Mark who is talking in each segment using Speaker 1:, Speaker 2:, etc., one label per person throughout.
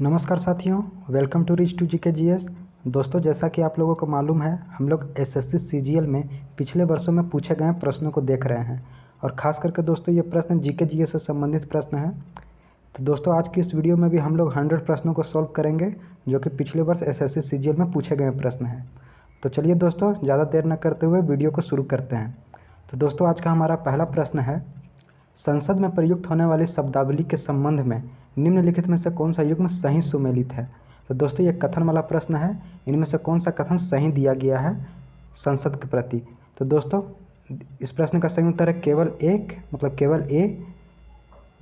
Speaker 1: नमस्कार साथियों, welcome to rich to GK GS. दोस्तों, जैसा कि आप लोगों को मालूम है, हम लोग एसएससी सीजीएल में पिछले वर्षों में पूछे गए प्रश्नों को देख रहे हैं और ख़ास करके दोस्तों ये प्रश्न जीके जीएस से संबंधित प्रश्न है। तो दोस्तों आज की इस वीडियो में भी हम लोग 100 प्रश्नों को सॉल्व करेंगे जो कि पिछले वर्ष एसएससी सीजीएल में पूछे गए प्रश्न हैं। तो चलिए दोस्तों, ज़्यादा देर न करते हुए वीडियो को शुरू करते हैं। तो दोस्तों आज का हमारा पहला प्रश्न है, संसद में प्रयुक्त होने वाली शब्दावली के संबंध में निम्नलिखित में से कौन सा युग्म सही सुमेलित है। तो दोस्तों ये कथन वाला प्रश्न है, इनमें से कौन सा कथन सही दिया गया है संसद के प्रति। तो दोस्तों इस प्रश्न का सही उत्तर है केवल एक, मतलब केवल ए,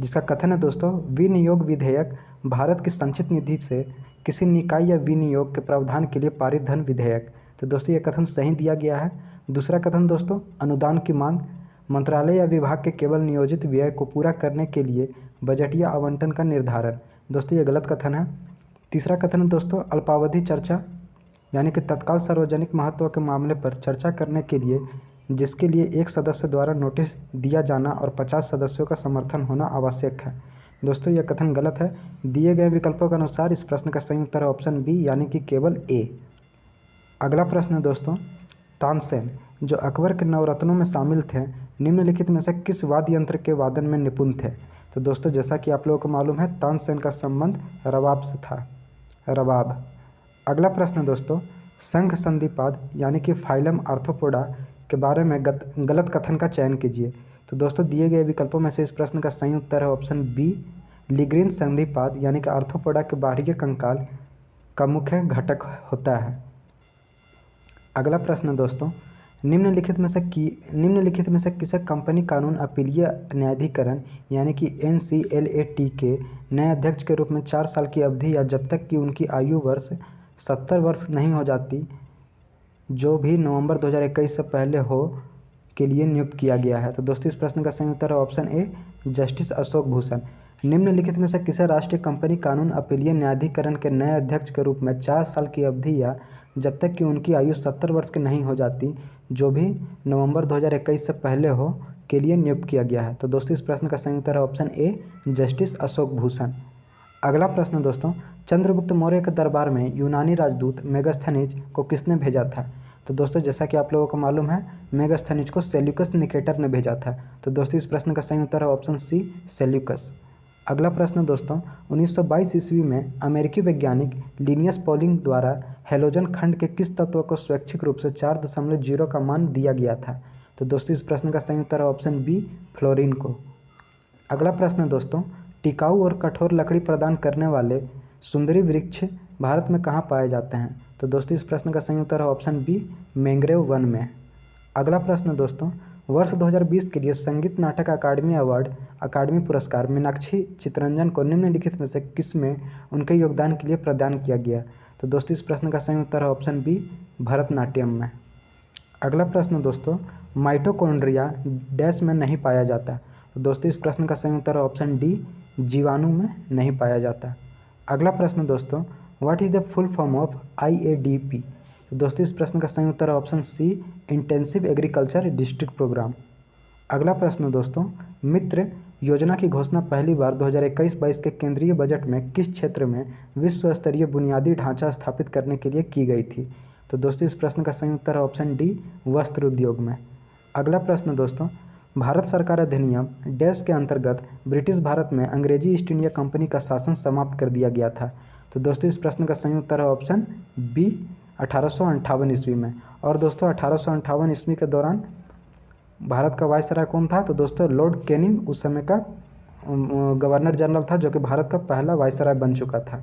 Speaker 1: जिसका कथन है दोस्तों, विनियोग विधेयक भारत की संचित निधि से किसी निकाय या विनियोग के प्रावधान के लिए पारित धन विधेयक। तो दोस्तों ये कथन सही दिया गया है। दूसरा कथन दोस्तों, अनुदान की मांग मंत्रालय या विभाग के केवल नियोजित व्यय को पूरा करने के लिए बजटीय आवंटन का निर्धारण। दोस्तों ये गलत कथन है। तीसरा कथन है दोस्तों, अल्पावधि चर्चा यानी कि तत्काल सार्वजनिक महत्व के मामले पर चर्चा करने के लिए जिसके लिए एक सदस्य द्वारा नोटिस दिया जाना और 50 सदस्यों का समर्थन होना आवश्यक है। दोस्तों यह कथन गलत है। दिए गए विकल्पों के अनुसार इस प्रश्न का सही उत्तर है ऑप्शन बी, यानी कि केवल ए। अगला प्रश्न है दोस्तों, तानसेन जो अकबर के नवरत्नों में शामिल थे, निम्नलिखित में से किस वाद्य यंत्र के वादन में निपुण थे। तो दोस्तों जैसा कि आप लोगों को मालूम है, तानसेन का संबंध रबाब से था, रबाब। अगला प्रश्न दोस्तों, संघ संधिपाद यानी कि फाइलम आर्थ्रोपोडा के बारे में गलत कथन का चयन कीजिए। तो दोस्तों दिए गए विकल्पों में से इस प्रश्न का सही उत्तर है ऑप्शन बी, लिग्रीन संधिपाद यानी कि आर्थ्रोपोडा के बाहरी कंकाल का मुख्य घटक होता है। अगला प्रश्न दोस्तों, निम्नलिखित में से किसे कंपनी कानून अपीलीय न्यायाधिकरण यानी कि NCLAT के नए अध्यक्ष के रूप में 4 साल की अवधि या जब तक कि उनकी आयु वर्ष 70 वर्ष नहीं हो जाती, जो भी नवंबर 2021 से पहले हो, के लिए नियुक्त किया गया है। तो दोस्तों इस प्रश्न का सही उत्तर है option A, justice Ashok Bhushan. निम्नलिखित में से किसे राष्ट्रीय कंपनी कानून अपीलीय न्यायाधिकरण के नए अध्यक्ष के रूप में 4 साल की अवधि या जब तक कि उनकी आयु 70 वर्ष की नहीं हो जाती, जो भी नवंबर 2021 से पहले हो, के लिए नियुक्त किया गया है। तो दोस्तों इस प्रश्न का सही उत्तर है option A, justice Ashok Bhushan. अगला प्रश्न दोस्तों, चंद्रगुप्त मौर्य के दरबार में यूनानी राजदूत मेगास्थनीज को किसने भेजा था। तो दोस्तों जैसा कि आप लोगों को मालूम है, मेगास्थनीज को सेल्यूकस निकेटर ने भेजा था। तो दोस्तों इस प्रश्न का सही उत्तर है ऑप्शन सी, सेल्यूकस। अगला प्रश्न दोस्तों, 1922 ईस्वी में अमेरिकी वैज्ञानिक लिनियस पॉलिंग द्वारा हैलोजन खंड के किस तत्व को स्वैच्छिक रूप से 4.0 का मान दिया गया था। तो दोस्तों इस प्रश्न का सही उत्तर है ऑप्शन बी, फ्लोरीन को। अगला प्रश्न दोस्तों, टिकाऊ और कठोर लकड़ी प्रदान करने वाले सुंदरी वृक्ष भारत में कहाँ पाए जाते हैं। तो दोस्तों इस प्रश्न का सही उत्तर है ऑप्शन बी, मैंग्रोव वन में। अगला प्रश्न दोस्तों, वर्ष 2020 के लिए संगीत नाटक अकादमी अवार्ड अकादमी पुरस्कार मीनाक्षी चितरंजन को निम्नलिखित में से किस में उनके योगदान के लिए प्रदान किया गया। तो दोस्तों इस प्रश्न का सही उत्तर है ऑप्शन बी, भरतनाट्यम में। अगला प्रश्न दोस्तों, माइटोकॉन्ड्रिया डैश में नहीं पाया जाता। तो दोस्तों इस प्रश्न का सही उत्तर है ऑप्शन डी, जीवाणु में नहीं पाया जाता। अगला प्रश्न दोस्तों, what is the full form of IADP। तो दोस्तों इस प्रश्न का सही उत्तर है option C, intensive agriculture district programme. अगला प्रश्न दोस्तों, मित्र योजना की घोषणा पहली बार 2021-22 के केंद्रीय बजट में किस क्षेत्र में विश्व स्तरीय बुनियादी ढांचा स्थापित करने के लिए की गई थी। तो दोस्तों इस प्रश्न का सही उत्तर है ऑप्शन डी, वस्त्र उद्योग में। अगला प्रश्न दोस्तों, भारत सरकार अधिनियम डैश के अंतर्गत ब्रिटिश भारत में अंग्रेजी ईस्ट इंडिया कंपनी का शासन समाप्त कर दिया गया था। तो दोस्तों इस प्रश्न का सही उत्तर है ऑप्शन बी, 1858 ईस्वी में। और दोस्तों 1858 ईस्वी के दौरान भारत का वायसराय कौन था। तो दोस्तों लॉर्ड कैनिंग उस समय का गवर्नर जनरल था, जो कि भारत का पहला वायसराय बन चुका था।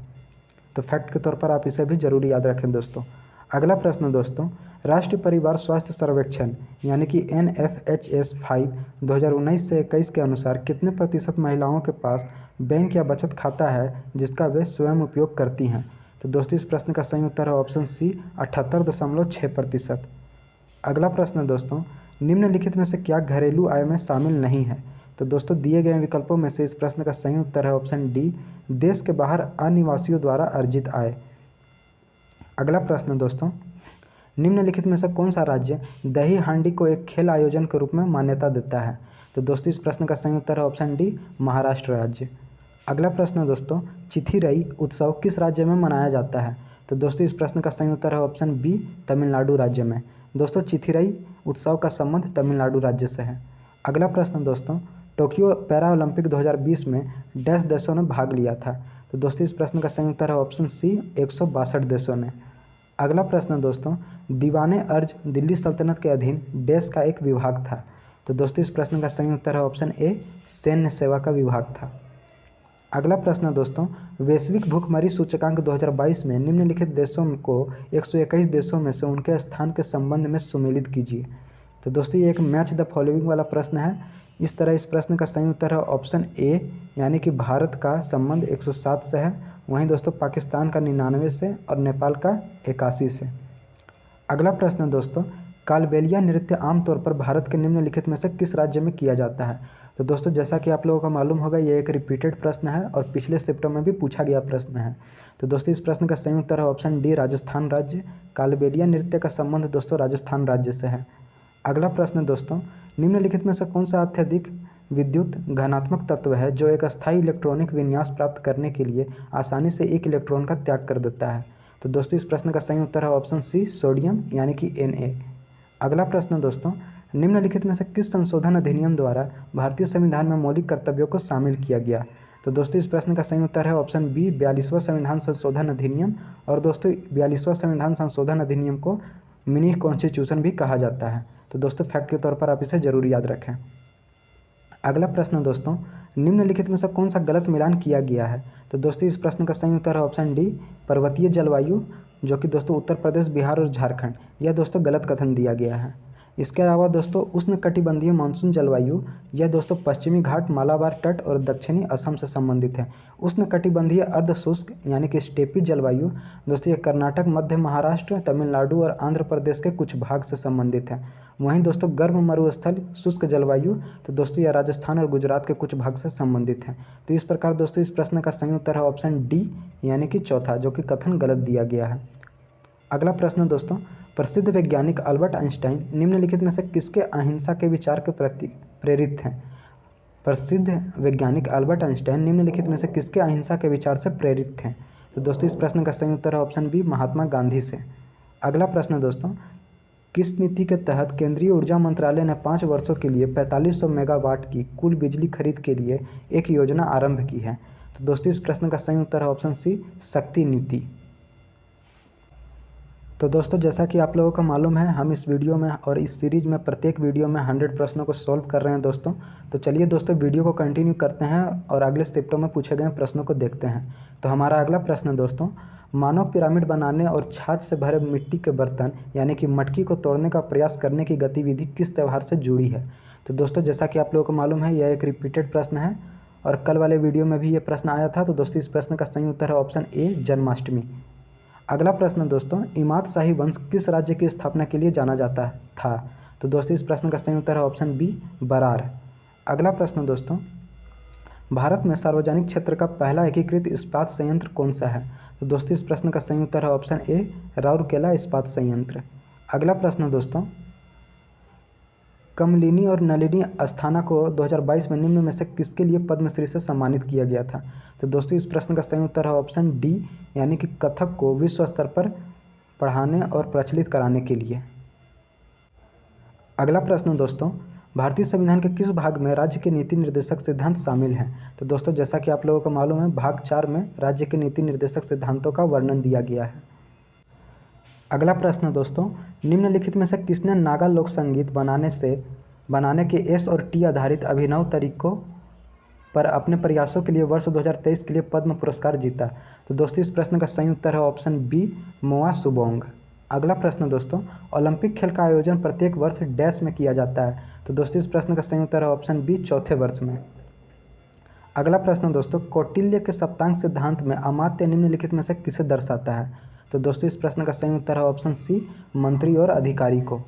Speaker 1: तो फैक्ट के तौर पर आप इसे भी जरूरी याद रखें दोस्तों। अगला प्रश्न दोस्तों, राष्ट्रीय परिवार स्वास्थ्य सर्वेक्षण यानी कि NFHS 5 2019 से 21 के अनुसार कितने प्रतिशत महिलाओं के पास बैंक या बचत खाता है जिसका वे स्वयं उपयोग करती हैं। तो दोस्तों इस प्रश्न का सही उत्तर है ऑप्शन सी, 78.6%। अगला प्रश्न दोस्तों, निम्नलिखित में से क्या घरेलू आय में शामिल नहीं है। तो दोस्तों दिए गए विकल्पों में से इस प्रश्न का सही उत्तर है ऑप्शन डी, देश के बाहर अनिवासियों द्वारा अर्जित आय। अगला प्रश्न दोस्तों, निम्नलिखित में से कौन सा राज्य दही हांडी को एक खेल आयोजन के रूप में मान्यता देता है। तो दोस्तों इस प्रश्न का सही उत्तर है ऑप्शन डी, महाराष्ट्र राज्य। अगला प्रश्न है दोस्तों, चिथिरई उत्सव किस राज्य में मनाया जाता है? तो दोस्तों इस प्रश्न का सही उत्तर है ऑप्शन बी, तमिलनाडु राज्य में। दोस्तों चिथिरई उत्सव का संबंध तमिलनाडु राज्य से है। अगला प्रश्न दोस्तों, टोक्यो पैरा ओलंपिक 2020 में डैश देशों ने भाग लिया था? तो दोस्तों इस प्रश्न का सही उत्तर है ऑप्शन सी, 162 देशों ने। अगला प्रश्न दोस्तों, दीवाने अर्ज दिल्ली सल्तनत के अधीन डैश का एक विभाग था? तो दोस्तों इस प्रश्न का सही उत्तर है ऑप्शन ए, सैन्य सेवा का विभाग था। अगला प्रश्न दोस्तों, वैश्विक भूखमरी सूचकांक 2022 में निम्नलिखित देशों को 121 देशों में से उनके स्थान के संबंध में सुमेलित कीजिए। तो दोस्तों ये एक मैच द फॉलोइंग वाला प्रश्न है। इस तरह इस प्रश्न का सही उत्तर है ऑप्शन ए, यानी कि भारत का संबंध 107 से है, वहीं दोस्तों पाकिस्तान का 99 से और नेपाल का 81 से। अगला प्रश्न दोस्तों, कालबेलिया नृत्य आमतौर पर भारत के निम्नलिखित में से किस राज्य में किया जाता है? तो दोस्तों जैसा कि आप लोगों को मालूम होगा, ये एक रिपीटेड प्रश्न है और पिछले शिफ्टों में भी पूछा गया प्रश्न है। तो दोस्तों इस प्रश्न का सही उत्तर है ऑप्शन डी, राजस्थान राज्य। कालबेलिया नृत्य का संबंध दोस्तों राजस्थान राज्य से है। अगला प्रश्न दोस्तों, निम्नलिखित में से कौन सा अत्यधिक विद्युत घनात्मक तत्व है जो एक अस्थायी इलेक्ट्रॉनिक विन्यास प्राप्त करने के लिए आसानी से एक इलेक्ट्रॉन का त्याग कर देता है? तो दोस्तों इस प्रश्न का सही उत्तर है ऑप्शन सी, सोडियम, यानी कि Na। अगला प्रश्न दोस्तों, निम्नलिखित में से किस संशोधन अधिनियम द्वारा भारतीय संविधान में मौलिक कर्तव्यों को शामिल किया गया? तो दोस्तों इस प्रश्न का सही उत्तर है ऑप्शन बी, 42वां संविधान संशोधन अधिनियम। और दोस्तों 42वां संविधान संशोधन अधिनियम को मिनी कॉन्स्टिट्यूशन भी कहा जाता है। तो दोस्तों फैक्ट के तौर पर आप इसे जरूर याद रखें। अगला प्रश्न दोस्तों, निम्नलिखित में से कौन सा गलत मिलान किया गया है? तो दोस्तों इस प्रश्न का सही उत्तर है ऑप्शन डी, पर्वतीय जलवायु, जो कि दोस्तों उत्तर प्रदेश, बिहार और झारखंड, यह दोस्तों गलत कथन दिया गया है। इसके अलावा दोस्तों उष्णकटिबंधीय मानसून जलवायु, यह दोस्तों पश्चिमी घाट, मालाबार तट और दक्षिणी असम से संबंधित है। उष्णकटिबंधीय अर्ध शुष्क यानी कि स्टेपी जलवायु दोस्तों ये कर्नाटक, मध्य महाराष्ट्र, तमिलनाडु और आंध्र प्रदेश के कुछ भाग से संबंधित है। वहीं दोस्तों गर्म मरुस्थल शुष्क जलवायु, तो दोस्तों यह राजस्थान और गुजरात के कुछ भाग से संबंधित है। तो इस प्रकार दोस्तों इस प्रश्न का सही उत्तर है ऑप्शन डी, यानी कि चौथा, जो कि कथन गलत दिया गया है। अगला प्रश्न दोस्तों, प्रसिद्ध वैज्ञानिक अल्बर्ट आइंस्टाइन निम्नलिखित में से किसके अहिंसा के विचार के प्रति प्रेरित हैं? प्रसिद्ध वैज्ञानिक अल्बर्ट आइंस्टाइन निम्नलिखित में से किसके अहिंसा के विचार से प्रेरित थे? तो दोस्तों इस प्रश्न का सही उत्तर है ऑप्शन बी, महात्मा गांधी से। अगला प्रश्न दोस्तों, किस नीति के तहत केंद्रीय ऊर्जा मंत्रालय ने 5 वर्षों के लिए 4500 मेगावाट की कुल बिजली खरीद के लिए एक योजना आरंभ की है? तो दोस्तों इस प्रश्न का सही उत्तर है ऑप्शन सी, शक्ति नीति। तो दोस्तों जैसा कि आप लोगों को मालूम है, हम इस वीडियो में और इस सीरीज में प्रत्येक वीडियो में 100 प्रश्नों को सॉल्व कर रहे हैं दोस्तों। तो चलिए दोस्तों वीडियो को कंटिन्यू करते हैं और अगले शिफ्टों में पूछे गए प्रश्नों को देखते हैं। तो हमारा अगला प्रश्न दोस्तों, मानव पिरामिड बनाने और छाछ से भरे मिट्टी के बर्तन यानी कि मटकी को तोड़ने का प्रयास करने की गतिविधि किस त्यौहार से जुड़ी है? तो दोस्तों जैसा कि आप लोगों को मालूम है, यह एक रिपीटेड प्रश्न है और कल वाले वीडियो में भी ये प्रश्न आया था। तो दोस्तों इस प्रश्न का सही उत्तर है ऑप्शन ए, जन्माष्टमी। अगला प्रश्न दोस्तों, इमाद शाही वंश किस राज्य की स्थापना के लिए जाना जाता था? तो दोस्तों इस प्रश्न का सही उत्तर है ऑप्शन बी, बरार। अगला प्रश्न दोस्तों, भारत में सार्वजनिक क्षेत्र का पहला एकीकृत इस्पात संयंत्र कौन सा है? तो दोस्तों इस प्रश्न का सही उत्तर है ऑप्शन ए, राउरकेला इस्पात संयंत्र। अगला प्रश्न दोस्तों, कमलिनी और नलिनी अस्थाना को 2022 में निम्न में से किसके लिए पद्मश्री से सम्मानित किया गया था? तो दोस्तों इस प्रश्न का सही उत्तर है ऑप्शन डी, यानी कि कथक को विश्व स्तर पर पढ़ाने और प्रचलित कराने के लिए। अगला प्रश्न दोस्तों, भारतीय संविधान के किस भाग में राज्य के नीति निर्देशक सिद्धांत शामिल हैं? तो दोस्तों जैसा कि आप लोगों को मालूम है, भाग 4 में राज्य के नीति निर्देशक सिद्धांतों का वर्णन दिया गया है। अगला प्रश्न दोस्तों, निम्नलिखित में से किसने नागा लोक संगीत बनाने के एस और टी आधारित अभिनव तरीकों पर अपने प्रयासों के लिए वर्ष 2023 के लिए पद्म पुरस्कार जीता? तो दोस्तों इस प्रश्न का सही उत्तर है ऑप्शन बी, मोआ सुबोंग। अगला प्रश्न दोस्तों, ओलंपिक खेल का आयोजन प्रत्येक वर्ष डैश में किया जाता है? तो दोस्तों इस प्रश्न का सही उत्तर है ऑप्शन बी, चौथे वर्ष में। अगला प्रश्न दोस्तों, कौटिल्य के सप्तांग सिद्धांत में अमात्य निम्नलिखित में से किसे दर्शाता है? तो दोस्तों इस प्रश्न का सही उत्तर है ऑप्शन सी, मंत्री और अधिकारी को।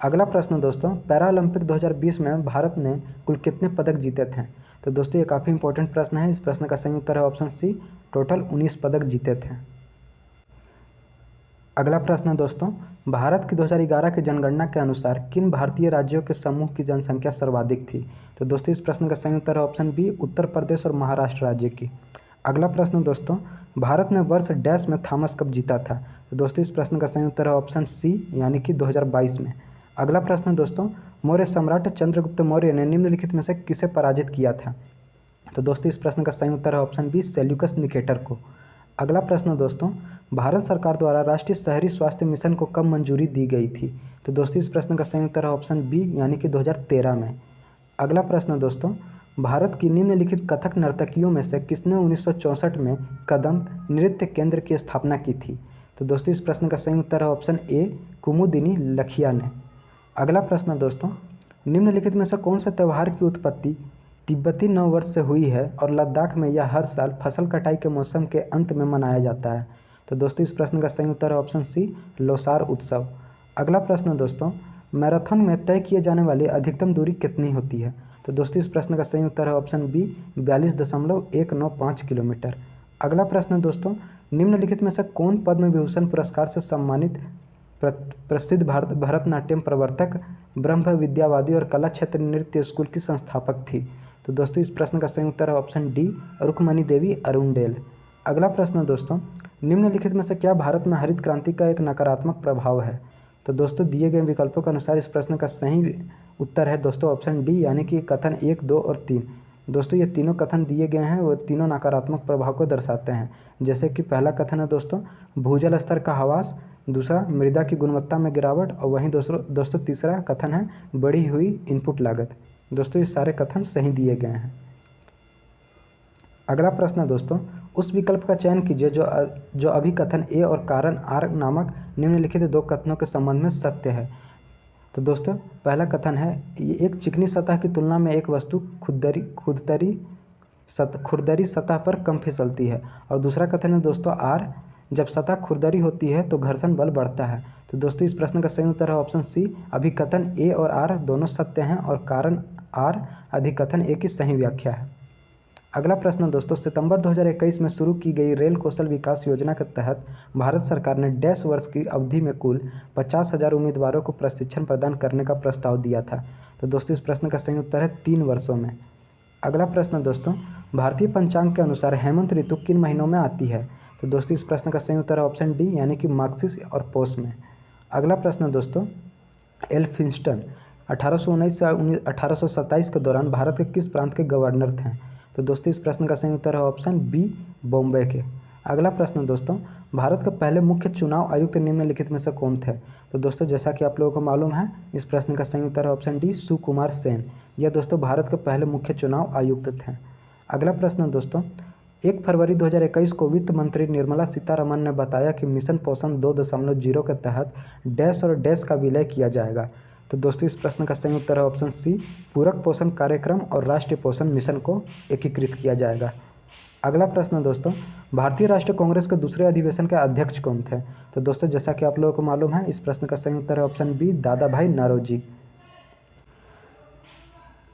Speaker 1: अगला प्रश्न दोस्तों, पैरालंपिक 2020 में भारत ने कुल कितने पदक जीते थे? तो दोस्तों ये काफ़ी इंपॉर्टेंट प्रश्न है। इस प्रश्न का सही उत्तर है ऑप्शन सी, टोटल 19 पदक जीते थे। अगला प्रश्न है दोस्तों, भारत की 2011 की जनगणना के अनुसार किन भारतीय राज्यों के समूह की जनसंख्या सर्वाधिक थी? तो दोस्तों इस प्रश्न का सही उत्तर है ऑप्शन बी, उत्तर प्रदेश और महाराष्ट्र राज्य की। अगला प्रश्न दोस्तों, भारत ने वर्ष डैश में थॉमस कप जीता था? तो दोस्तों इस प्रश्न का सही उत्तर है ऑप्शन सी, यानी कि 2022 में। अगला प्रश्न दोस्तों, मौर्य सम्राट चंद्रगुप्त मौर्य ने निम्नलिखित में से किसे पराजित किया था? तो दोस्तों इस प्रश्न का सही उत्तर है ऑप्शन बी, सेल्यूकस निकेटर को। अगला प्रश्न दोस्तों, भारत सरकार द्वारा राष्ट्रीय शहरी स्वास्थ्य मिशन को कब मंजूरी दी गई थी? तो दोस्तों इस प्रश्न का सही उत्तर है ऑप्शन बी, यानी कि 2013 में। अगला प्रश्न दोस्तों, भारत की निम्नलिखित कथक नर्तकियों में से किसने 1964 में कदम नृत्य केंद्र की स्थापना की थी? तो दोस्तों इस प्रश्न का सही उत्तर है ऑप्शन ए, कुमुदिनी लखिया ने। अगला प्रश्न दोस्तों, निम्नलिखित में से कौन से त्यौहार की उत्पत्ति तिब्बती नव वर्ष से हुई है और लद्दाख में यह हर साल फसल कटाई के मौसम के अंत में मनाया जाता है? तो दोस्तों इस प्रश्न का सही उत्तर है ऑप्शन सी, लोसार उत्सव। अगला प्रश्न दोस्तों, मैराथन में तय किए जाने वाली अधिकतम दूरी कितनी होती है? तो दोस्तों इस प्रश्न का सही उत्तर है ऑप्शन बी, 42.195 किलोमीटर। अगला प्रश्न दोस्तों, निम्नलिखित में से कौन पद्म विभूषण पुरस्कार से सम्मानित प्रसिद्ध भरतनाट्यम प्रवर्तक, ब्रह्म विद्यावादी और कला क्षेत्र नृत्य स्कूल की संस्थापक थी? तो दोस्तों इस प्रश्न का सही उत्तर है ऑप्शन डी, रुक्मणी देवी अरुणडेल। अगला प्रश्न दोस्तों, निम्नलिखित में से क्या भारत में हरित क्रांति का एक नकारात्मक प्रभाव है? तो दोस्तों दिए गए विकल्पों के अनुसार इस प्रश्न का सही उत्तर है दोस्तों ऑप्शन डी, यानी कि कथन 1, 2 और 3। दोस्तों ये तीनों कथन दिए गए हैं वो तीनों नकारात्मक प्रभाव को दर्शाते हैं। जैसे कि पहला कथन है दोस्तों, भूजल स्तर का ह्रास, दूसरा मृदा की गुणवत्ता में गिरावट, और वहीं दोस्तों तीसरा कथन है बढ़ी हुई इनपुट लागत। दोस्तों ये सारे कथन सही दिए गए हैं। अगला प्रश्न है दोस्तों, उस विकल्प का चयन कीजिए जो अभी कथन ए और कारण आर नामक निम्नलिखित दो कथनों के संबंध में सत्य है। तो दोस्तों पहला कथन है, ये एक चिकनी सतह की तुलना में एक वस्तु खुरदरी सतह पर कम फिसलती है। और दूसरा कथन है दोस्तों आर, जब सतह खुरदरी होती है तो घर्षण बल बढ़ता है। तो दोस्तों इस प्रश्न का सही उत्तर है ऑप्शन सी, अभिकथन ए और आर दोनों सत्य हैं और कारण आर अधिकथन ए की सही व्याख्या है। अगला प्रश्न दोस्तों, सितंबर 2021 में शुरू की गई रेल कौशल विकास योजना के तहत भारत सरकार ने डैश वर्ष की अवधि में कुल 50,000 उम्मीदवारों को प्रशिक्षण प्रदान करने का प्रस्ताव दिया था। तो दोस्तों इस प्रश्न का सही उत्तर है 3 वर्षों में। अगला प्रश्न दोस्तों, भारतीय पंचांग के अनुसार हेमंत ऋतु किन महीनों में आती है? तो दोस्तों इस प्रश्न का सही उत्तर है ऑप्शन डी, यानी कि मार्गशीर्ष और पौष में। अगला प्रश्न दोस्तों, एल्फिंस्टन 1819 से 1827 के दौरान भारत के किस प्रांत के गवर्नर थे? तो दोस्तों इस प्रश्न का सही उत्तर है ऑप्शन बी, बॉम्बे के। अगला प्रश्न दोस्तों, भारत के पहले मुख्य चुनाव आयुक्त निम्नलिखित में से कौन थे? तो दोस्तों जैसा कि आप लोगों को मालूम है इस प्रश्न का सही उत्तर है ऑप्शन डी, सुकुमार सेन। यह दोस्तों भारत के पहले मुख्य चुनाव आयुक्त थे। अगला प्रश्न दोस्तों, 1 फरवरी 2021 को वित्त मंत्री निर्मला सीतारमण ने बताया कि मिशन पोषण 2.0 के तहत डैश और डैश का विलय किया जाएगा। तो दोस्तों इस प्रश्न का सही उत्तर है ऑप्शन सी, पूरक पोषण कार्यक्रम और राष्ट्रीय पोषण मिशन को एकीकृत किया जाएगा। अगला प्रश्न दोस्तों, भारतीय राष्ट्रीय कांग्रेस के दूसरे अधिवेशन के अध्यक्ष कौन थे? तो दोस्तों जैसा कि आप लोगों को मालूम है इस प्रश्न का सही उत्तर है ऑप्शन बी, दादा भाई नौरोजी।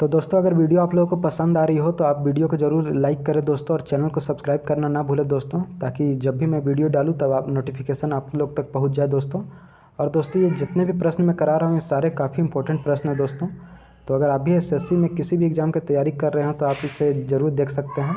Speaker 1: तो दोस्तों अगर वीडियो आप लोगों को पसंद आ रही हो तो आप वीडियो को ज़रूर लाइक करें दोस्तों, और चैनल को सब्सक्राइब करना ना भूलें दोस्तों, ताकि जब भी मैं वीडियो डालूँ तब आप नोटिफिकेशन आप लोग तक पहुंच जाए दोस्तों। और दोस्तों ये जितने भी प्रश्न मैं करा रहा हूँ ये सारे काफ़ी इंपॉर्टेंट प्रश्न हैं दोस्तों। तो अगर आप भी एसएससी में किसी भी एग्ज़ाम की तैयारी कर रहे हो तो आप इसे ज़रूर देख सकते हैं।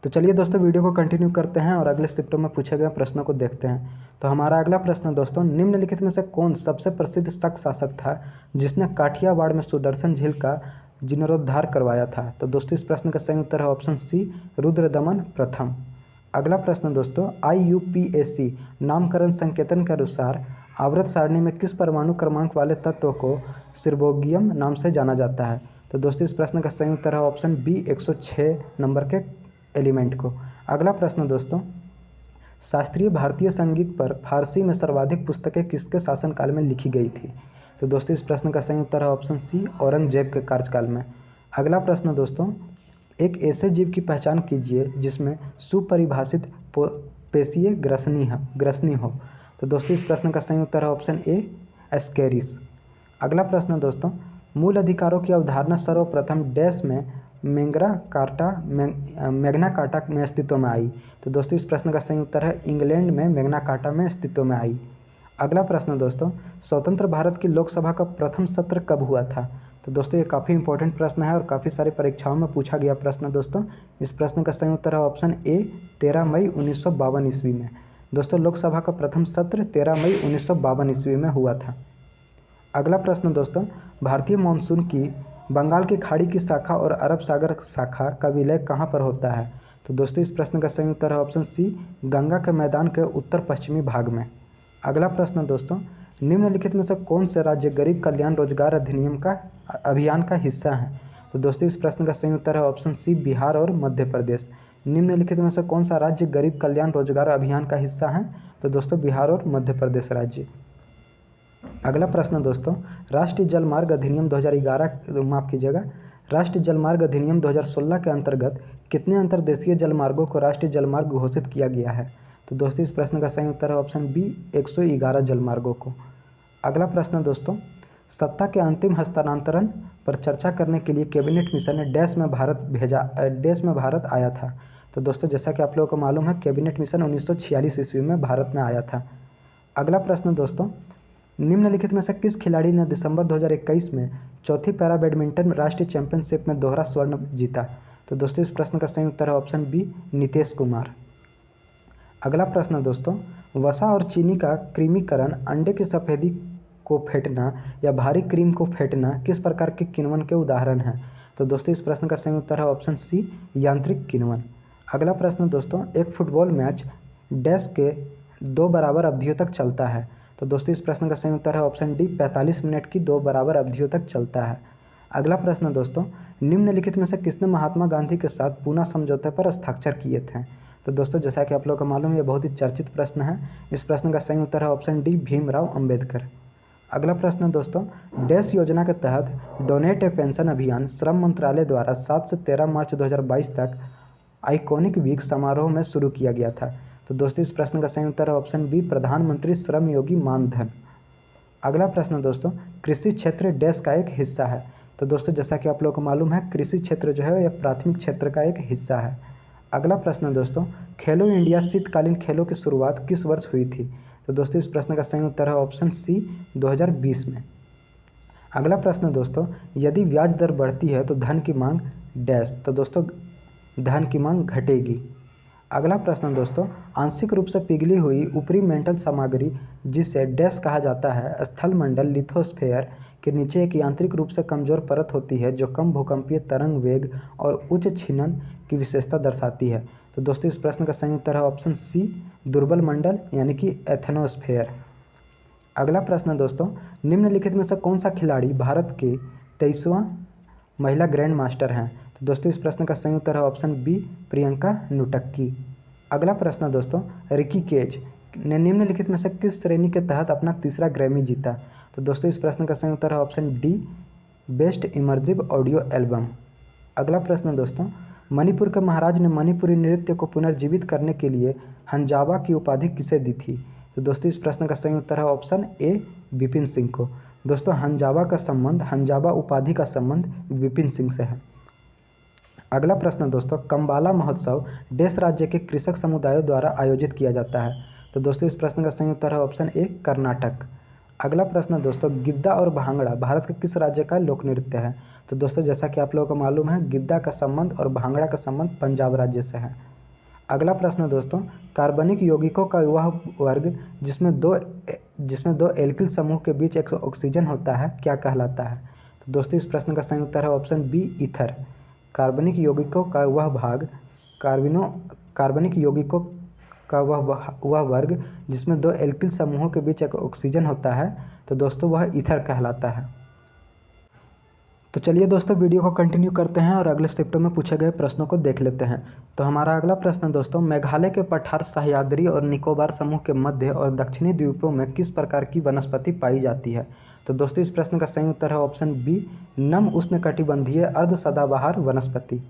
Speaker 1: तो चलिए दोस्तों वीडियो को कंटिन्यू करते हैं और अगले शिफ्टों में पूछे गए प्रश्नों को देखते हैं। तो हमारा अगला प्रश्न दोस्तों, निम्नलिखित में से कौन सबसे प्रसिद्ध शक शासक था जिसने काठियावाड़ में सुदर्शन झील का जीर्णोद्धार करवाया था? तो दोस्तों इस प्रश्न का सही उत्तर है ऑप्शन सी, रुद्रदमन प्रथम। अगला प्रश्न दोस्तों, IUPAC नामकरण संकेतन के अनुसार आवर्त सारणी में किस परमाणु क्रमांक वाले तत्व को सिर्बोगियम नाम से जाना जाता है? तो दोस्तों इस प्रश्न का सही उत्तर है ऑप्शन बी, 106 नंबर के एलिमेंट को। अगला प्रश्न दोस्तों, शास्त्रीय भारतीय संगीत पर फारसी में सर्वाधिक पुस्तकें किसके शासनकाल में लिखी गई थी? तो दोस्तों इस प्रश्न का सही उत्तर है ऑप्शन सी, औरंगजेब के कार्यकाल में। अगला प्रश्न दोस्तों, एक ऐसे जीव की पहचान कीजिए जिसमें सुपरिभाषित पेशीय ग्रसनी हो। तो दोस्तों इस प्रश्न का सही उत्तर है ऑप्शन ए, एस्केरिस। अगला प्रश्न दोस्तों, मूल अधिकारों की अवधारणा सर्वप्रथम डैश में मैग्ना कार्टा में अस्तित्व में आई? तो दोस्तों इस प्रश्न का सही उत्तर है इंग्लैंड में मैग्ना कार्टा में अस्तित्व में आई। अगला प्रश्न दोस्तों, स्वतंत्र भारत की लोकसभा का प्रथम सत्र कब हुआ था? तो दोस्तों ये काफ़ी इंपॉर्टेंट प्रश्न है और काफ़ी सारी परीक्षाओं में पूछा गया प्रश्न दोस्तों। इस प्रश्न का सही उत्तर है ऑप्शन ए 13 मई 1952 ईस्वी में। दोस्तों लोकसभा का प्रथम सत्र 13 मई 1952 ईस्वी में हुआ था। अगला प्रश्न दोस्तों, भारतीय मानसून की बंगाल की खाड़ी की शाखा और अरब सागर शाखा का विलय कहाँ पर होता है? तो दोस्तों इस प्रश्न का सही उत्तर है ऑप्शन सी गंगा के मैदान के उत्तर पश्चिमी भाग में। अगला प्रश्न दोस्तों, निम्नलिखित में से कौन से राज्य गरीब कल्याण रोजगार अधिनियम का अभियान का हिस्सा है? तो दोस्तों इस प्रश्न का सही उत्तर है ऑप्शन सी बिहार और मध्य प्रदेश। निम्नलिखित में से कौन सा राज्य गरीब कल्याण रोजगार अभियान का हिस्सा है? तो दोस्तों बिहार और मध्य प्रदेश राज्य। अगला प्रश्न दोस्तों, राष्ट्रीय जलमार्ग अधिनियम 2011 माफ़ कीजिएगा, राष्ट्रीय जलमार्ग अधिनियम 2016 के अंतर्गत कितने अंतर्देशीय जलमार्गों को राष्ट्रीय जलमार्ग घोषित किया गया है? तो दोस्तों इस प्रश्न का सही उत्तर है ऑप्शन बी 111 जलमार्गों को। अगला प्रश्न दोस्तों, सत्ता के अंतिम हस्तांतरण पर चर्चा करने के लिए कैबिनेट मिशन डैश में भारत आया था? तो दोस्तों जैसा कि आप लोगों को मालूम है कैबिनेट मिशन 1946 ईस्वी में भारत में आया था। अगला प्रश्न दोस्तों, निम्नलिखित में से किस खिलाड़ी ने दिसंबर 2021 में चौथी पैरा बैडमिंटन राष्ट्रीय चैंपियनशिप में दोहरा स्वर्ण जीता? तो दोस्तों इस प्रश्न का सही उत्तर है ऑप्शन बी नीतीश कुमार। अगला प्रश्न दोस्तों, वसा और चीनी का क्रीमीकरण अंडे की सफेदी को फेंटना या भारी क्रीम को फेंटना किस प्रकार के किण्वन के उदाहरण हैं? तो दोस्तों इस प्रश्न का सही उत्तर है ऑप्शन सी यांत्रिक किण्वन। अगला प्रश्न दोस्तों, एक फुटबॉल मैच डैश के 2 बराबर अवधियों तक चलता है? तो दोस्तों इस प्रश्न का सही उत्तर है ऑप्शन डी 45 मिनट की 2 बराबर अवधियों तक चलता है। अगला प्रश्न दोस्तों, निम्नलिखित में से किसने महात्मा गांधी के साथ पूना समझौते पर हस्ताक्षर किए थे? तो दोस्तों जैसा कि आप लोगों को मालूम है ये बहुत ही चर्चित प्रश्न है। इस प्रश्न का सही उत्तर है ऑप्शन डी भीमराव अंबेडकर। अगला प्रश्न दोस्तों, डैश योजना के तहत डोनेट ए पेंशन अभियान श्रम मंत्रालय द्वारा 7 से 13 मार्च 2022 तक आइकॉनिक वीक समारोह में शुरू किया गया था? तो दोस्तों इस प्रश्न का सही उत्तर है ऑप्शन बी प्रधानमंत्री श्रम योगी मानधन। अगला प्रश्न दोस्तों, कृषि क्षेत्र डैश का एक हिस्सा है? तो दोस्तों जैसा कि आप लोगों को मालूम है कृषि क्षेत्र जो है यह प्राथमिक क्षेत्र का एक हिस्सा है। अगला प्रश्न दोस्तों, खेलो इंडिया शीतकालीन खेलों की शुरुआत किस वर्ष हुई थी? तो दोस्तों इस प्रश्न का सही उत्तर है ऑप्शन सी 2020 में। अगला प्रश्न दोस्तों, यदि ब्याज दर बढ़ती है तो धन की मांग डैश? तो दोस्तों धन की मांग घटेगी। अगला प्रश्न दोस्तों, आंशिक रूप से पिघली हुई ऊपरी मेंटल सामग्री जिसे डैश कहा जाता है स्थल मंडल लिथोस्फेयर के नीचे एक यांत्रिक रूप से कमजोर परत होती है जो कम भूकंपीय तरंग वेग और उच्च छीनन की विशेषता दर्शाती है? तो दोस्तों इस प्रश्न का सही उत्तर है ऑप्शन सी दुर्बल मंडल यानी कि एथेनोस्फेयर। अगला प्रश्न दोस्तों, निम्नलिखित में से कौन सा खिलाड़ी भारत के 23वां महिला ग्रैंड मास्टर हैं? तो दोस्तों इस प्रश्न का सही उत्तर है ऑप्शन बी प्रियंका नुटक्की। अगला प्रश्न दोस्तों, रिकी केज ने निम्नलिखित में से किस श्रेणी के तहत अपना तीसरा ग्रैमी जीता? तो दोस्तों इस प्रश्न का सही उत्तर है option D best immersive audio album. अगला प्रश्न दोस्तों, मणिपुर के महाराज ने मणिपुरी नृत्य को पुनर्जीवित करने के लिए हंजावा की उपाधि किसे दी थी? तो दोस्तों इस प्रश्न का सही उत्तर है ऑप्शन ए विपिन सिंह को। दोस्तों हंजावा उपाधि का संबंध विपिन सिंह से है। अगला प्रश्न दोस्तों, कंबाला महोत्सव देश राज्य के कृषक समुदायों द्वारा आयोजित किया जाता है? तो दोस्तों इस प्रश्न का सही उत्तर है ऑप्शन ए कर्नाटक। अगला प्रश्न दोस्तों, गिद्दा और भांगड़ा भारत के किस राज्य का लोक नृत्य है? तो दोस्तों जैसा कि आप लोगों को मालूम है गिद्दा का संबंध और भांगड़ा का संबंध पंजाब राज्य से है। अगला प्रश्न दोस्तों, कार्बनिक यौगिकों का वह वर्ग जिसमें दो एल्किल समूह के बीच एक ऑक्सीजन होता है क्या कहलाता है? तो दोस्तों इस प्रश्न का सही उत्तर है ऑप्शन बी ईथर। कार्बनिक यौगिकों का वह भाग कार्बनिक यौगिकों का वह वर्ग जिसमें 2 एल्किल समूहों के बीच एक ऑक्सीजन होता है तो दोस्तों वह ईथर कहलाता है। तो चलिए दोस्तों वीडियो को कंटिन्यू करते हैं और अगले स्टेप्टों में पूछे गए प्रश्नों को देख लेते हैं। तो हमारा अगला प्रश्न दोस्तों, मेघालय के पठार सह्याद्री और निकोबार समूह के मध्य और दक्षिणी द्वीपों में किस प्रकार की वनस्पति पाई जाती है? तो दोस्तों इस प्रश्न का सही उत्तर है ऑप्शन बी नम उष्णकटिबंधीय अर्ध सदाबहार वनस्पति।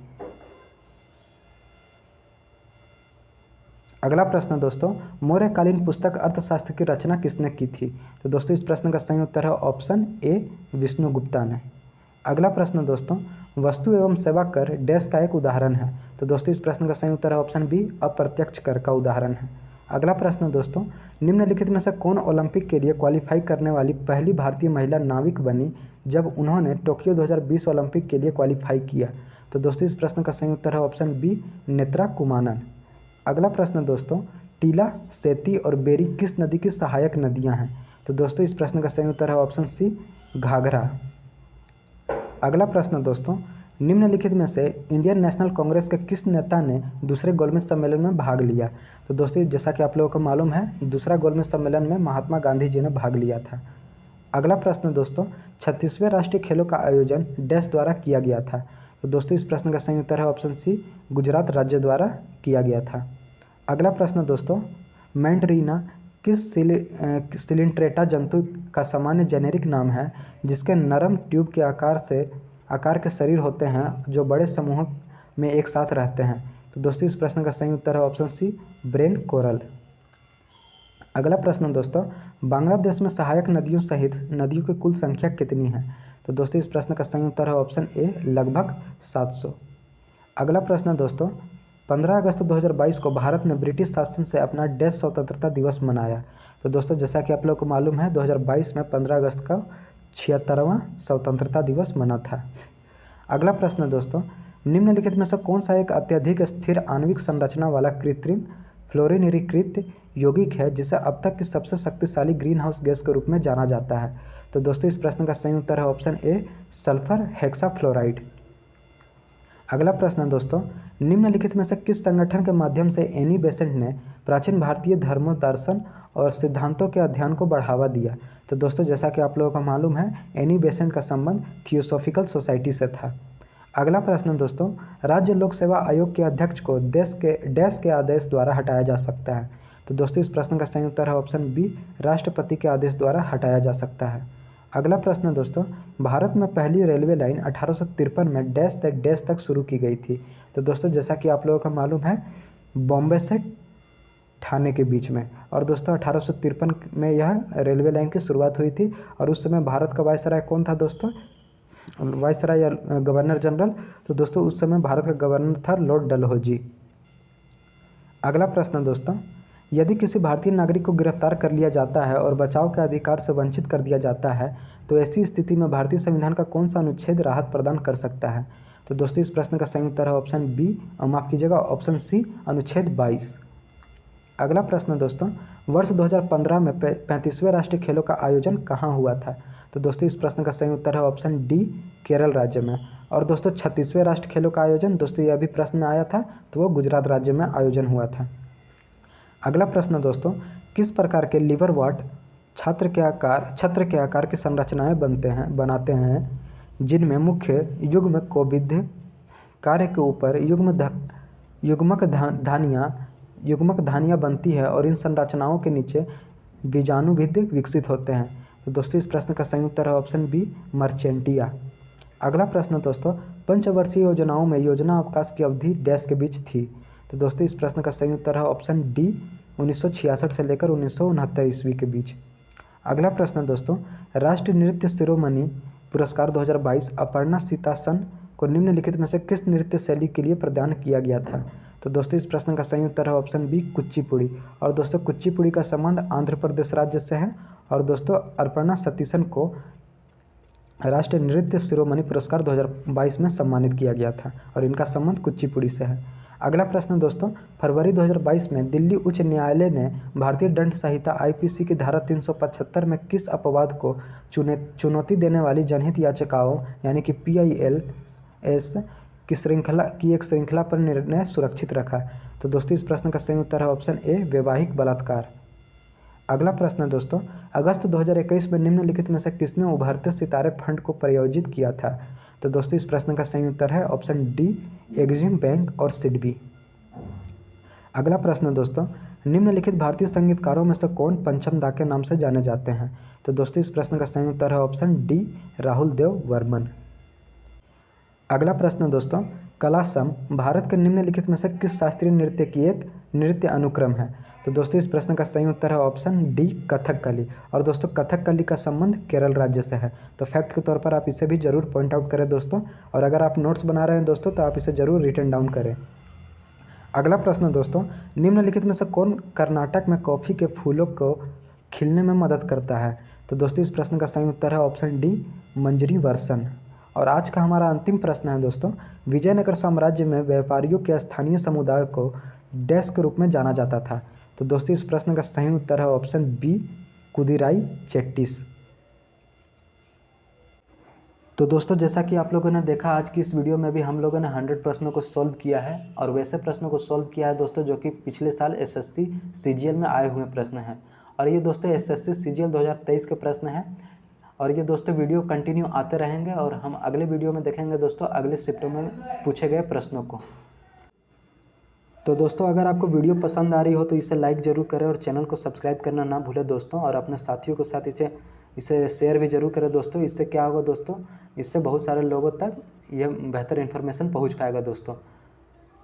Speaker 1: अगला प्रश्न दोस्तों, मौर्यकालीन पुस्तक अर्थशास्त्र की रचना किसने की थी? तो दोस्तों इस प्रश्न का सही उत्तर है ऑप्शन ए विष्णुगुप्ता ने। अगला प्रश्न दोस्तों, वस्तु एवं सेवा कर डैश का एक उदाहरण है? तो दोस्तों इस प्रश्न का सही उत्तर है ऑप्शन बी अप्रत्यक्ष कर का उदाहरण है। अगला प्रश्न दोस्तों, निम्नलिखित में से कौन ओलंपिक के लिए क्वालिफाई करने वाली पहली भारतीय महिला नाविक बनी जब उन्होंने टोक्यो 2020 ओलंपिक के लिए क्वालिफाई किया? तो दोस्तों इस प्रश्न का सही उत्तर है ऑप्शन बी, नेत्रा कुमानन। अगला प्रश्न दोस्तों, टीला, सेती और बेरी किस नदी की सहायक नदियां हैं? तो दोस्तों इस प्रश्न का सही उत्तर है ऑप्शन सी, घाघरा। अगला प्रश्न दोस्तों, निम्नलिखित में से इंडियन नेशनल कांग्रेस के किस नेता ने दूसरे गोलमेज सम्मेलन में भाग लिया? तो दोस्तों जैसा कि आप लोगों को मालूम है, दूसरा गोलमेज सम्मेलन में महात्मा गांधी जी ने भाग लिया था। अगला प्रश्न दोस्तों, 36वें राष्ट्रीय खेलों का आयोजन डैश द्वारा किया गया था? तो दोस्तों इस प्रश्न का सही उत्तर है ऑप्शन सी, गुजरात राज्य द्वारा किया गया था। अगला प्रश्न दोस्तों, मैंडरीना किस सिलिंट्रेटा जंतु का सामान्य जेनेरिक नाम है जिसके नरम ट्यूब के आकार के शरीर होते हैं जो बड़े समूह में एक साथ रहते हैं? तो दोस्तों इस प्रश्न का सही उत्तर है ऑप्शन सी, ब्रेन कोरल। अगला प्रश्न दोस्तों, बांग्लादेश में सहायक नदियों सहित नदियों की कुल संख्या कितनी है? तो दोस्तों इस प्रश्न का सही उत्तर है ऑप्शन ए, लगभग 700। अगला प्रश्न दोस्तों, 15 अगस्त 2022 को भारत ने ब्रिटिश शासन से अपना डैश स्वतंत्रता दिवस मनाया? तो दोस्तों जैसा कि आप लोग को मालूम है, 2022 में 15 अगस्त का 76वां स्वतंत्रता दिवस मना था। अगला प्रश्न दोस्तों, निम्नलिखित में से कौन सा एक अत्यधिक स्थिर आणविक संरचना वाला कृत्रिम फ्लोरीनिरीकृत यौगिक है जिसे अब तक की सबसे शक्तिशाली ग्रीन हाउस गैस के रूप में जाना जाता है? तो दोस्तों इस प्रश्न का सही उत्तर है ऑप्शन ए, सल्फर हेक्साफ्लोराइड। अगला प्रश्न दोस्तों, निम्नलिखित में से किस संगठन के माध्यम से एनी बेसेंट ने प्राचीन भारतीय धर्मों, दर्शन और सिद्धांतों के अध्ययन को बढ़ावा दिया? तो दोस्तों जैसा कि आप लोगों को मालूम है, एनी बेसेंट का संबंध थियोसॉफिकल सोसाइटी से था। अगला प्रश्न दोस्तों, राज्य लोक सेवा आयोग के अध्यक्ष को डैश के आदेश द्वारा हटाया जा सकता है? तो दोस्तों इस प्रश्न का सही उत्तर है ऑप्शन बी, राष्ट्रपति के आदेश द्वारा हटाया जा सकता है। अगला प्रश्न दोस्तों, भारत में पहली रेलवे लाइन 1853 में डैश से डैश तक शुरू की गई थी? तो दोस्तों जैसा कि आप लोगों को मालूम है, बॉम्बे से ठाणे के बीच में। और दोस्तों 1853 में यह रेलवे लाइन की शुरुआत हुई थी। और उस समय भारत का वायसराय कौन था दोस्तों? वायसराय या गवर्नर जनरल? तो दोस्तों उस समय भारत का गवर्नर था लॉर्ड डलहौजी। अगला प्रश्न दोस्तों, यदि किसी भारतीय नागरिक को गिरफ्तार कर लिया जाता है और बचाव के अधिकार से वंचित कर दिया जाता है तो ऐसी स्थिति में भारतीय संविधान का कौन सा अनुच्छेद राहत प्रदान कर सकता है? तो दोस्तों इस प्रश्न का सही उत्तर है ऑप्शन बी, माफ कीजिएगा, ऑप्शन सी, अनुच्छेद 22। अगला प्रश्न दोस्तों, वर्ष 2015 में 35वें राष्ट्रीय खेलों का आयोजन कहाँ हुआ था? तो दोस्तों इस प्रश्न का सही उत्तर है ऑप्शन डी, केरल राज्य में। और दोस्तों 36वें राष्ट्रीय खेलों का आयोजन, दोस्तों यह भी प्रश्न में आया था, तो वो गुजरात राज्य में आयोजन हुआ था। अगला प्रश्न दोस्तों, किस प्रकार के लिवर वॉट छत्र के आकार की संरचनाएं बनाते हैं जिनमें मुख्य युग्म कोविद कार्य के ऊपर युग्मक धानियाँ बनती है और इन संरचनाओं के नीचे बीजाणुभिद विकसित होते हैं? तो दोस्तों इस प्रश्न का सही उत्तर है ऑप्शन बी, मर्चेंटिया। अगला प्रश्न दोस्तों, पंचवर्षीय योजनाओं में योजना अवकाश की अवधि डैश के बीच थी? तो दोस्तों इस प्रश्न का सही उत्तर है ऑप्शन डी, 1966 से लेकर 1969 ईस्वी के बीच। अगला प्रश्न दोस्तों, राष्ट्रीय नृत्य शिरोमणि पुरस्कार 2022 अपर्णा सीतासन को निम्नलिखित में से किस नृत्य शैली के लिए प्रदान किया गया था? तो दोस्तों इस प्रश्न का सही उत्तर है ऑप्शन बी, कुचिपुड़ी। और दोस्तों कुचिपुड़ी का संबंध आंध्र प्रदेश राज्य से है। और दोस्तों अपर्णा सतीशन को राष्ट्रीय नृत्य शिरोमणि पुरस्कार 2022 में सम्मानित किया गया था और इनका संबंध कुचिपुड़ी से है। अगला प्रश्न दोस्तों, फरवरी 2022 में दिल्ली उच्च न्यायालय ने भारतीय दंड संहिता आईपीसी की धारा 375 में किस अपवाद को चुनौती देने वाली जनहित याचिकाओं यानी कि PILs की एक श्रृंखला पर निर्णय सुरक्षित रखा? तो दोस्तों इस प्रश्न का सही उत्तर है ऑप्शन ए, वैवाहिक बलात्कार। अगला प्रश्न दोस्तों, अगस्त 2021 में निम्नलिखित में से किसने उभरते सितारे फंड को प्रायोजित किया था? तो दोस्तों इस प्रश्न का सही उत्तर है ऑप्शन डी, एग्जिम बैंक और सिडबी। अगला प्रश्न दोस्तों, निम्नलिखित भारतीय संगीतकारों में से कौन पंचम दा के नाम से जाने जाते हैं? तो दोस्तों इस प्रश्न का सही उत्तर है ऑप्शन डी, राहुल देव वर्मन। अगला प्रश्न दोस्तों, कलासम भारत के निम्नलिखित में से किस शास्त्रीय नृत्य की एक नृत्य अनुक्रम है? तो दोस्तों इस प्रश्न का सही उत्तर है ऑप्शन डी, कथकली। और दोस्तों कथकली का संबंध केरल राज्य से है। तो फैक्ट के तौर पर आप इसे भी जरूर पॉइंट आउट करें दोस्तों। और अगर आप नोट्स बना रहे हैं दोस्तों तो आप इसे जरूर रिटन डाउन करें। अगला प्रश्न दोस्तों, निम्नलिखित में से कौन कर्नाटक में कॉफ़ी के फूलों को खिलने में मदद करता है? तो दोस्तों इस प्रश्न का सही उत्तर है ऑप्शन डी, मंजरी वर्सन। और आज का हमारा अंतिम प्रश्न है दोस्तों, विजयनगर साम्राज्य में व्यापारियों के स्थानीय समुदाय को डैश के रूप में जाना जाता था? तो दोस्तों इस प्रश्न का सही उत्तर है ऑप्शन बी, कुदिराई चेट्टिस। तो दोस्तों जैसा कि आप लोगों ने देखा, आज की इस वीडियो में भी हम लोगों ने 100 प्रश्नों को सॉल्व किया है, और वैसे प्रश्नों को सॉल्व किया है दोस्तों जो कि पिछले साल एसएससी सीजीएल में आए हुए प्रश्न हैं। और ये दोस्तों एसएससी सीजीएल 2023 के प्रश्न हैं, और ये दोस्तों वीडियो कंटिन्यू आते रहेंगे, और हम अगले वीडियो में देखेंगे दोस्तों अगले शिफ्टों में पूछे गए प्रश्नों को। तो दोस्तों अगर आपको वीडियो पसंद आ रही हो तो इसे लाइक ज़रूर करें और चैनल को सब्सक्राइब करना ना भूलें दोस्तों, और अपने साथियों के साथ इसे शेयर भी ज़रूर करें दोस्तों। इससे क्या होगा दोस्तों, इससे बहुत सारे लोगों तक यह बेहतर इन्फॉर्मेशन पहुंच पाएगा दोस्तों।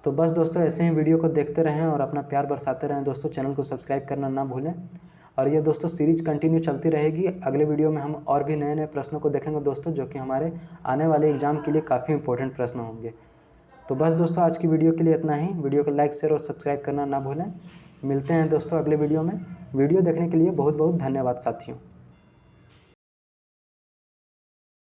Speaker 1: तो बस दोस्तों ऐसे ही वीडियो को देखते रहें और अपना प्यार बरसाते रहें दोस्तों। चैनल को सब्सक्राइब करना ना भूलें, और ये दोस्तों सीरीज कंटिन्यू चलती रहेगी। अगले वीडियो में हम और भी नए नए प्रश्नों को देखेंगे दोस्तों, जो कि हमारे आने वाले एग्ज़ाम के लिए काफ़ी इंपॉर्टेंट प्रश्न होंगे। तो बस दोस्तों आज की वीडियो के लिए इतना ही। वीडियो को लाइक शेयर और सब्सक्राइब करना ना भूलें। मिलते हैं दोस्तों अगले वीडियो में। वीडियो देखने के लिए बहुत बहुत धन्यवाद साथियों।